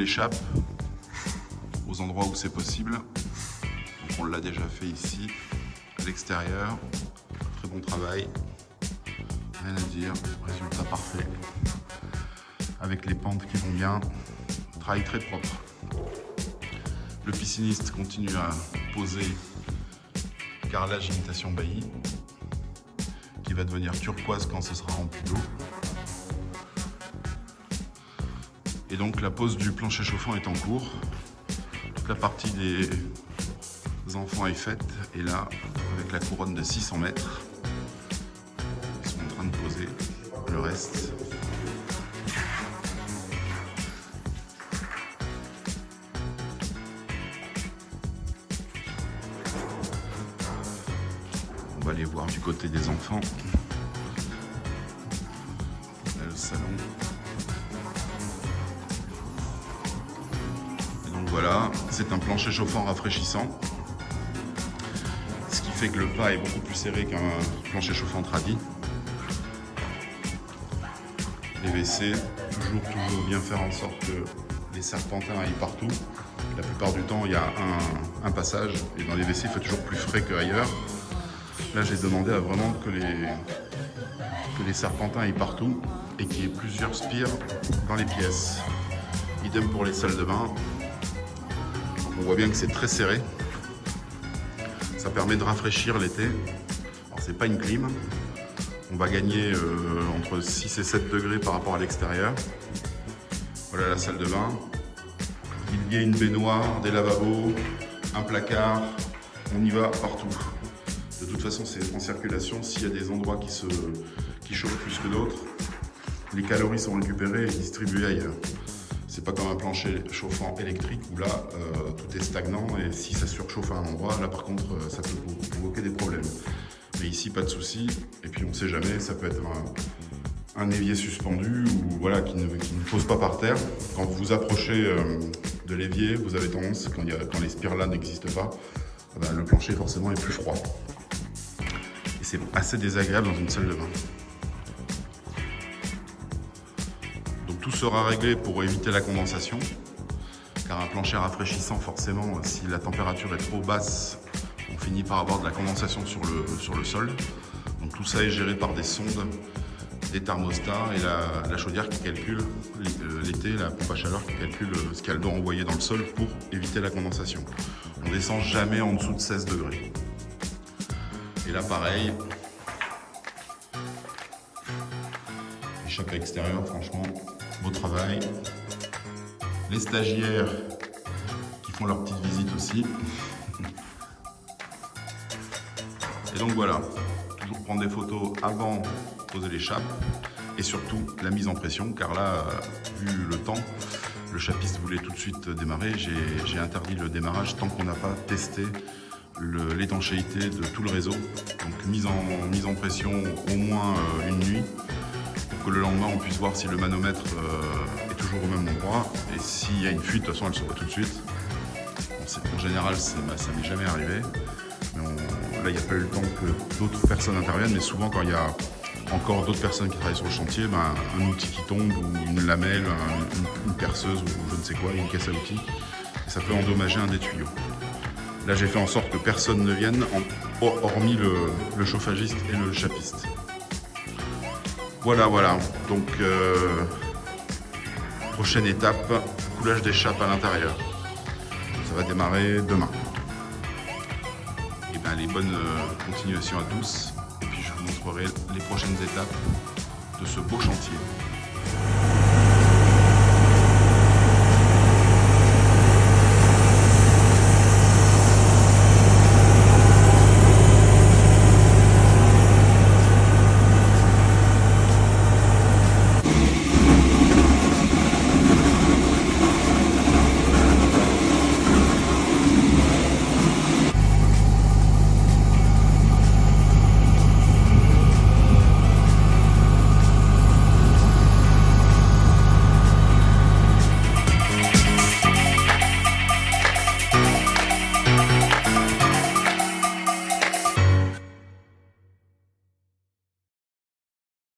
l'échappe aux endroits où c'est possible. Donc on l'a déjà fait ici, à l'extérieur. Très bon travail, rien à dire, résultat parfait. Avec les pentes qui vont bien, travail très propre. Le pisciniste continue à poser carrelage imitation bailli, qui va devenir turquoise quand ce sera rempli d'eau. Et donc la pose du plancher chauffant est en cours. Toute la partie des enfants est faite. Et là, avec la couronne de 600 mètres, ils sont en train de poser le reste. On va aller voir du côté des enfants. Là, le salon. Voilà, c'est un plancher chauffant rafraîchissant, ce qui fait que le pas est beaucoup plus serré qu'un plancher chauffant tradi. Les WC, toujours bien faire en sorte que les serpentins aillent partout. La plupart du temps, il y a un passage, et dans les WC, il fait toujours plus frais qu'ailleurs. Là, j'ai demandé à vraiment que les serpentins aillent partout et qu'il y ait plusieurs spires dans les pièces. Idem pour les salles de bain. On voit bien que c'est très serré. Ça permet de rafraîchir l'été. Alors c'est pas une clim. On va gagner entre 6 et 7 degrés par rapport à l'extérieur. Voilà la salle de bain. Il y a une baignoire, des lavabos, un placard. On y va partout. De toute façon, c'est en circulation. S'il y a des endroits qui chauffent plus que d'autres, les calories sont récupérées et distribuées ailleurs. C'est pas comme un plancher chauffant électrique où là tout est stagnant et si ça surchauffe à un endroit, là par contre ça peut provoquer des problèmes. Mais ici pas de souci, et puis on sait jamais, ça peut être un évier suspendu ou voilà qui ne pose pas par terre. Quand vous vous approchez de l'évier, vous avez tendance, quand les spires là n'existent pas, ben, le plancher forcément est plus froid. Et c'est assez désagréable dans une salle de bain. Tout sera réglé pour éviter la condensation, car un plancher rafraîchissant, forcément, si la température est trop basse, on finit par avoir de la condensation sur le sol. Donc tout ça est géré par des sondes, des thermostats et la chaudière qui calcule l'été, la pompe à chaleur qui calcule ce qu'elle doit envoyer dans le sol pour éviter la condensation. On descend jamais en dessous de 16 degrés. Et là pareil, échappée extérieure, franchement, beau travail. Les stagiaires qui font leur petite visite aussi. Et donc voilà, toujours prendre des photos avant de poser l'échappe et surtout la mise en pression, car là, vu le temps, le chapiste voulait tout de suite démarrer. J'ai interdit le démarrage tant qu'on n'a pas testé l'étanchéité de tout le réseau. Donc mise en pression au moins une nuit, pour que le lendemain on puisse voir si le manomètre est toujours au même endroit, et s'il y a une fuite, de toute façon elle se voit tout de suite. Bon, en général ça m'est jamais arrivé, mais là il n'y a pas eu le temps que d'autres personnes interviennent, mais souvent quand il y a encore d'autres personnes qui travaillent sur le chantier, ben, un outil qui tombe, ou une lamelle, une perceuse, ou je ne sais quoi, une caisse à outils, et ça peut endommager un des tuyaux. Là j'ai fait en sorte que personne ne vienne, hormis le chauffagiste et le chapiste. Voilà, donc prochaine étape, coulage d'échappe à l'intérieur. Ça va démarrer demain. Et bien les bonnes continuations à tous, et puis je vous montrerai les prochaines étapes de ce beau chantier.